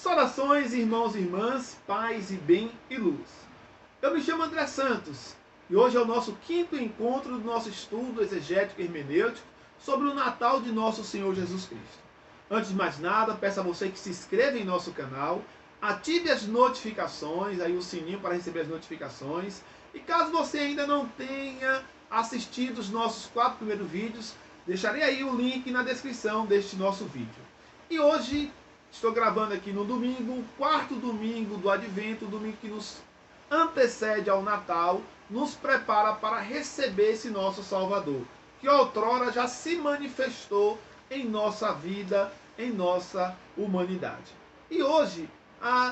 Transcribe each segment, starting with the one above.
Saudações, irmãos e irmãs, paz e bem e luz. Eu me chamo André Santos e hoje é o nosso quinto encontro do nosso estudo exegético e hermenêutico sobre o Natal de nosso Senhor Jesus Cristo. Antes de mais nada, peço a você que se inscreva em nosso canal, ative as notificações, aí o sininho para receber as notificações. E caso você ainda não tenha assistido os nossos 4 primeiros vídeos, deixarei aí o link na descrição deste nosso vídeo. E hoje estou gravando aqui no domingo, o quarto domingo do Advento, o domingo que nos antecede ao Natal, nos prepara para receber esse nosso Salvador, que outrora já se manifestou em nossa vida, em nossa humanidade. E hoje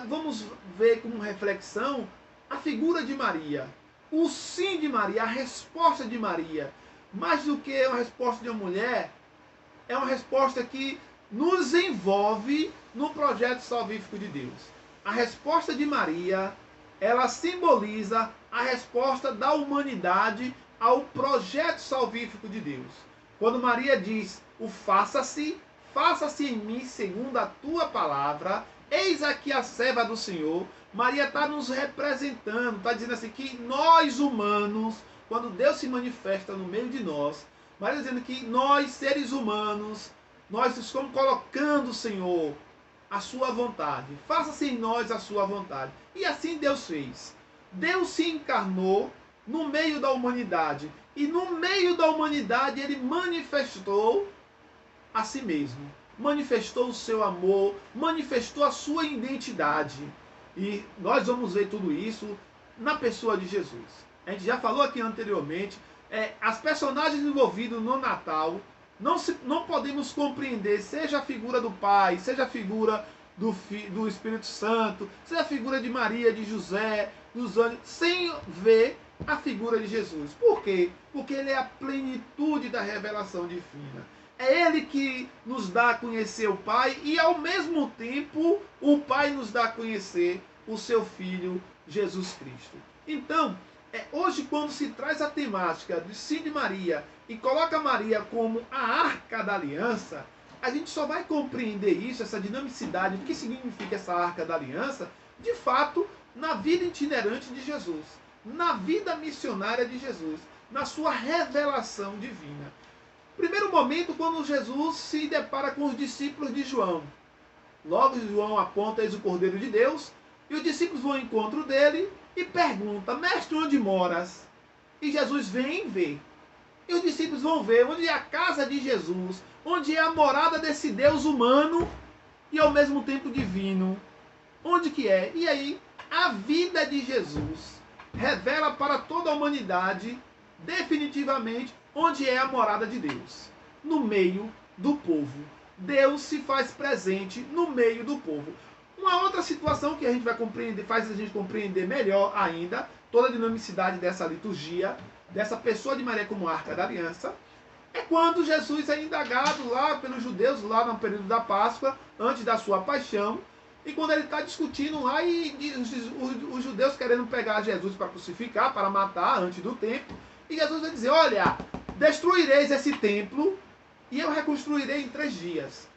vamos ver como reflexão a figura de Maria, o sim de Maria, a resposta de Maria. Mais do que uma resposta de uma mulher, é uma resposta que nos envolve no projeto salvífico de Deus. A resposta de Maria, ela simboliza a resposta da humanidade ao projeto salvífico de Deus. Quando Maria diz, o faça-se em mim segundo a tua palavra, eis aqui a serva do Senhor, Maria está nos representando, está dizendo assim, que nós humanos, quando Deus se manifesta no meio de nós, Maria está dizendo que nós, seres humanos, nós estamos colocando, Senhor, a sua vontade. Faça-se em nós a sua vontade. E assim Deus fez. Deus se encarnou no meio da humanidade. E no meio da humanidade ele manifestou a si mesmo. Manifestou o seu amor, manifestou a sua identidade. E nós vamos ver tudo isso na pessoa de Jesus. A gente já falou aqui anteriormente, as personagens envolvidas no Natal, não podemos compreender, seja a figura do Pai, seja a figura do Espírito Santo, seja a figura de Maria, de José, dos anjos, sem ver a figura de Jesus. Por quê? Porque ele é a plenitude da revelação divina. É ele que nos dá a conhecer o Pai e, ao mesmo tempo, o Pai nos dá a conhecer o seu Filho, Jesus Cristo. Então, hoje, quando se traz a temática do sim de Maria e coloca Maria como a arca da aliança, a gente só vai compreender isso, essa dinamicidade, o que significa essa arca da aliança, de fato, na vida itinerante de Jesus, na vida missionária de Jesus, na sua revelação divina. Primeiro momento, quando Jesus se depara com os discípulos de João. Logo, João aponta, eis o Cordeiro de Deus, e os discípulos vão ao encontro dele e pergunta, mestre, onde moras? E Jesus vem e vê. E os discípulos vão ver onde é a casa de Jesus, onde é a morada desse Deus humano e ao mesmo tempo divino. Onde que é? E aí, a vida de Jesus revela para toda a humanidade, definitivamente, onde é a morada de Deus. No meio do povo. Deus se faz presente no meio do povo. Uma outra situação que a gente vai compreender, faz a gente compreender melhor ainda toda a dinamicidade dessa liturgia, dessa pessoa de Maria como arca da aliança, é quando Jesus é indagado lá pelos judeus, lá no período da Páscoa, antes da sua paixão, e quando ele está discutindo lá, e os judeus querendo pegar Jesus para crucificar, para matar antes do templo, e Jesus vai dizer, olha, destruireis esse templo e eu reconstruirei em 3 dias.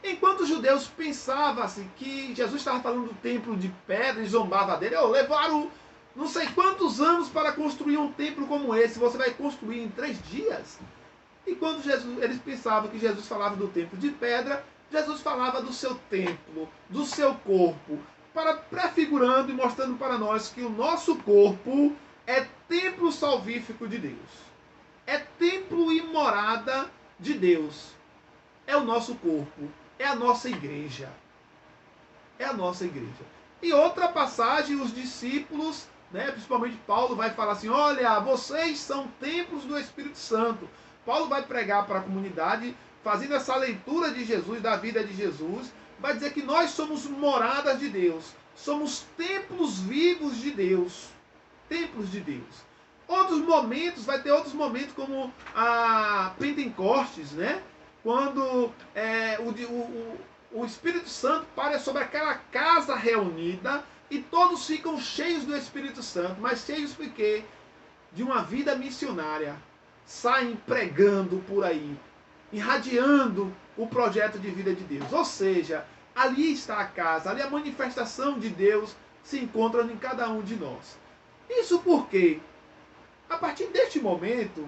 Enquanto os judeus pensavam assim, que Jesus estava falando do templo de pedra e zombava dele, levaram não sei quantos anos para construir um templo como esse, você vai construir em 3 dias? E quando eles pensavam que Jesus falava do templo de pedra, Jesus falava do seu templo, do seu corpo, prefigurando e mostrando para nós que o nosso corpo é templo salvífico de Deus. É templo e morada de Deus. É o nosso corpo. É a nossa igreja. É a nossa igreja. E outra passagem, os discípulos, principalmente Paulo, vai falar assim, olha, vocês são templos do Espírito Santo. Paulo vai pregar para a comunidade, fazendo essa leitura de Jesus, da vida de Jesus, vai dizer que nós somos moradas de Deus. Somos templos vivos de Deus. Templos de Deus. Outros momentos, vai ter outros momentos como a Pentecostes, quando o Espírito Santo para sobre aquela casa reunida e todos ficam cheios do Espírito Santo, mas cheios por quê? De uma vida missionária. Saem pregando por aí, irradiando o projeto de vida de Deus. Ou seja, Ali está a casa, ali a manifestação de Deus se encontra em cada um de nós. Isso porque, a partir deste momento,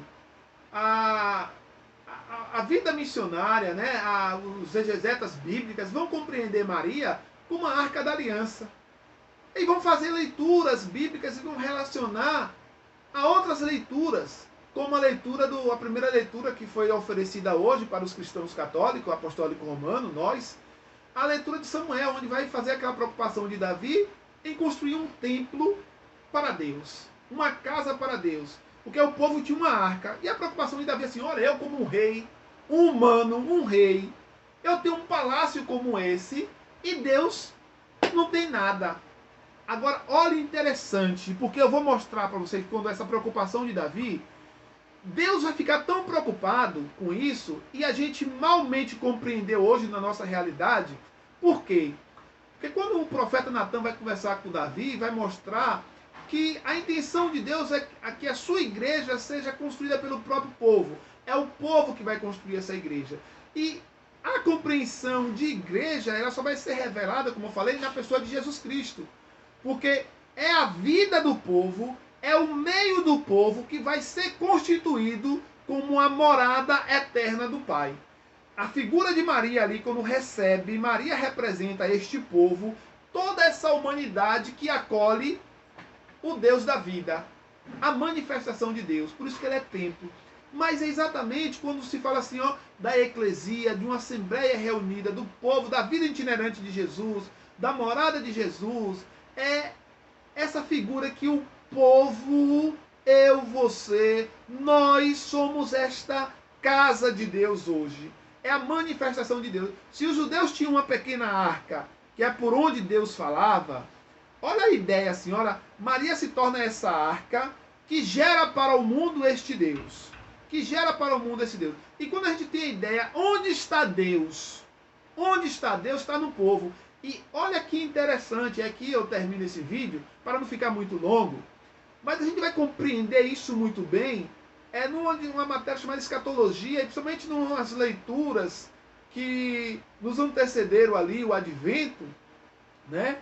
a vida missionária, né, os exegetas bíblicas vão compreender Maria como a Arca da Aliança. E vão fazer leituras bíblicas e vão relacionar a outras leituras, como a primeira leitura que foi oferecida hoje para os cristãos católicos, o apostólico romano, nós, a leitura de Samuel, onde vai fazer aquela preocupação de Davi em construir um templo para Deus, uma casa para Deus, porque o povo tinha uma arca, e a preocupação de Davi é assim, olha, eu como um rei, um humano, um rei, eu tenho um palácio como esse, e Deus não tem nada. Agora, olha interessante, porque eu vou mostrar para vocês quando essa preocupação de Davi, Deus vai ficar tão preocupado com isso, e a gente malmente compreendeu hoje na nossa realidade. Por quê? Porque quando o profeta Natan vai conversar com Davi, vai mostrar que a intenção de Deus é que a sua igreja seja construída pelo próprio povo. É o povo que vai construir essa igreja. E a compreensão de igreja, ela só vai ser revelada, como eu falei, na pessoa de Jesus Cristo. Porque é a vida do povo, é o meio do povo que vai ser constituído como a morada eterna do Pai. A figura de Maria ali, quando recebe, Maria representa este povo, toda essa humanidade que acolhe o Deus da vida, a manifestação de Deus. Por isso que ele é templo. Mas é exatamente quando se fala assim, ó, da eclesia, de uma assembleia reunida, do povo, da vida itinerante de Jesus, da morada de Jesus, é essa figura que o povo, eu, você, nós somos esta casa de Deus hoje. É a manifestação de Deus. Se os judeus tinham uma pequena arca, que é por onde Deus falava, olha a ideia assim, olha, Maria se torna essa arca que gera para o mundo este Deus. Que gera para o mundo esse Deus. E quando a gente tem a ideia, onde está Deus? Onde está Deus? Está no povo. E olha que interessante, aqui eu termino esse vídeo, para não ficar muito longo, mas a gente vai compreender isso muito bem, numa matéria chamada escatologia, e principalmente nas leituras que nos antecederam ali, o advento, né?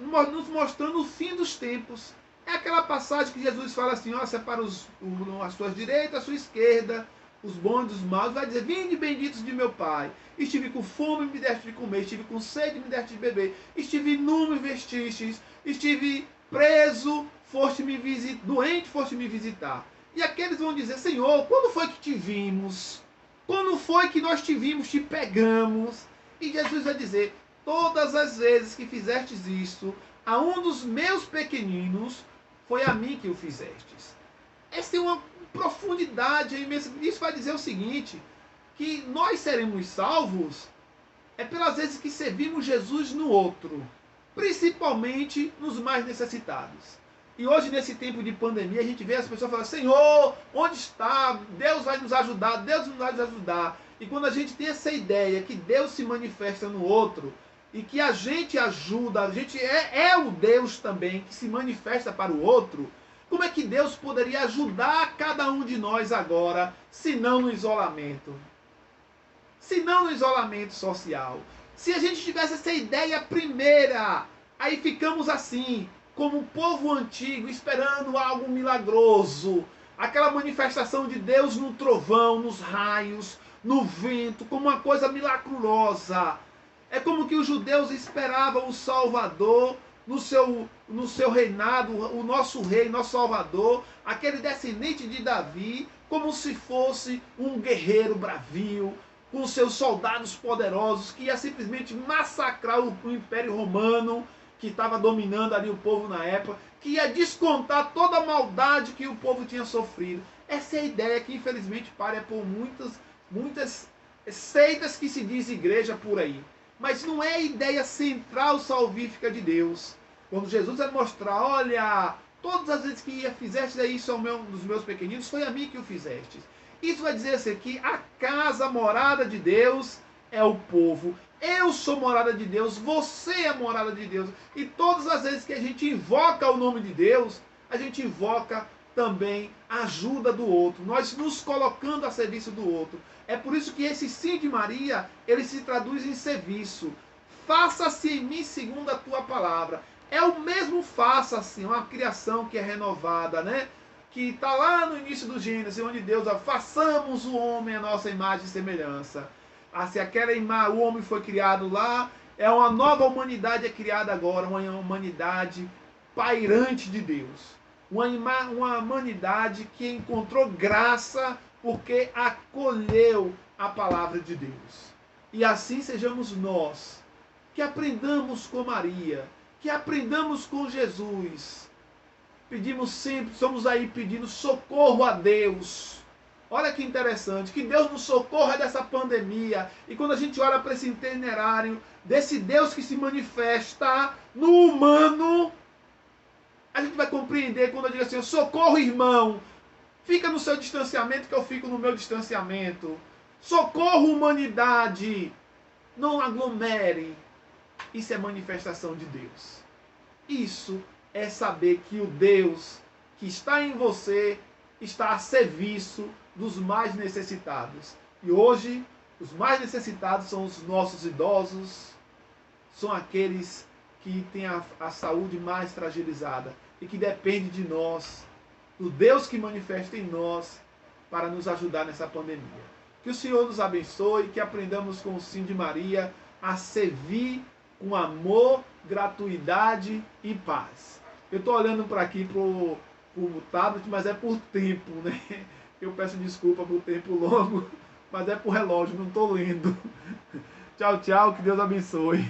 Nos mostrando o fim dos tempos. É aquela passagem que Jesus fala assim, ó, separa as suas direitas, a sua esquerda, os bons e os maus, vai dizer, vinde benditos de meu Pai, estive com fome, me deste de comer, estive com sede, me deste de beber, estive nu, me vestistes, estive preso, doente, foste me visitar. E aqueles vão dizer, Senhor, quando foi que te vimos? Quando foi que nós te vimos, te pegamos? E Jesus vai dizer, todas as vezes que fizestes isso, a um dos meus pequeninos, foi a mim que o fizestes. Essa é uma profundidade imensa. Isso vai dizer o seguinte, que nós seremos salvos pelas vezes que servimos Jesus no outro, principalmente nos mais necessitados. E hoje, nesse tempo de pandemia, a gente vê as pessoas falando, Senhor, onde está? Deus vai nos ajudar, Deus vai nos ajudar. E quando a gente tem essa ideia que Deus se manifesta no outro, e que a gente ajuda, a gente é o Deus também que se manifesta para o outro, como é que Deus poderia ajudar cada um de nós agora, se não no isolamento? Se não no isolamento social. Se a gente tivesse essa ideia primeira, aí ficamos assim, como um povo antigo, esperando algo milagroso, aquela manifestação de Deus no trovão, nos raios, no vento, como uma coisa milagrosa. É como que os judeus esperavam o Salvador no seu reinado, o nosso rei, nosso Salvador, aquele descendente de Davi, como se fosse um guerreiro bravio, com seus soldados poderosos, que ia simplesmente massacrar o Império Romano, que estava dominando ali o povo na época, que ia descontar toda a maldade que o povo tinha sofrido. Essa é a ideia que infelizmente para por muitas seitas que se diz igreja por aí. Mas não é a ideia central salvífica de Deus. Quando Jesus vai mostrar, olha, todas as vezes que fizeste isso dos meus pequeninos, foi a mim que o fizeste. Isso vai dizer assim, que a casa, a morada de Deus é o povo. Eu sou morada de Deus, você é morada de Deus. E todas as vezes que a gente invoca o nome de Deus, a gente invoca também ajuda do outro, nós nos colocando a serviço do outro. É por isso que esse sim de Maria, ele se traduz em serviço. Faça-se em mim segundo a tua palavra. É o mesmo faça-se, uma criação que é renovada, né? Que está lá no início do Gênesis, onde Deus fala, façamos o homem a nossa imagem e semelhança. Se o homem foi criado lá, é uma nova humanidade é criada agora, uma humanidade pairante de Deus. Uma humanidade que encontrou graça porque acolheu a palavra de Deus. E assim sejamos nós, que aprendamos com Maria, que aprendamos com Jesus. Pedimos sempre, estamos aí pedindo socorro a Deus. Olha que interessante, que Deus nos socorra dessa pandemia. E quando a gente olha para esse itinerário desse Deus que se manifesta no humano, a gente vai compreender quando eu digo assim, socorro, irmão, fica no seu distanciamento que eu fico no meu distanciamento. Socorro, humanidade, não aglomere. Isso é manifestação de Deus. Isso é saber que o Deus que está em você está a serviço dos mais necessitados. E hoje, os mais necessitados são os nossos idosos, são aqueles que têm a saúde mais fragilizada e que depende de nós, do Deus que manifesta em nós, para nos ajudar nessa pandemia. Que o Senhor nos abençoe, que aprendamos com o sim de Maria a servir com amor, gratuidade e paz. Eu estou olhando para aqui para o tablet, mas é por tempo, né? Eu peço desculpa por tempo longo, mas é por relógio, não estou lendo. Tchau, tchau, que Deus abençoe.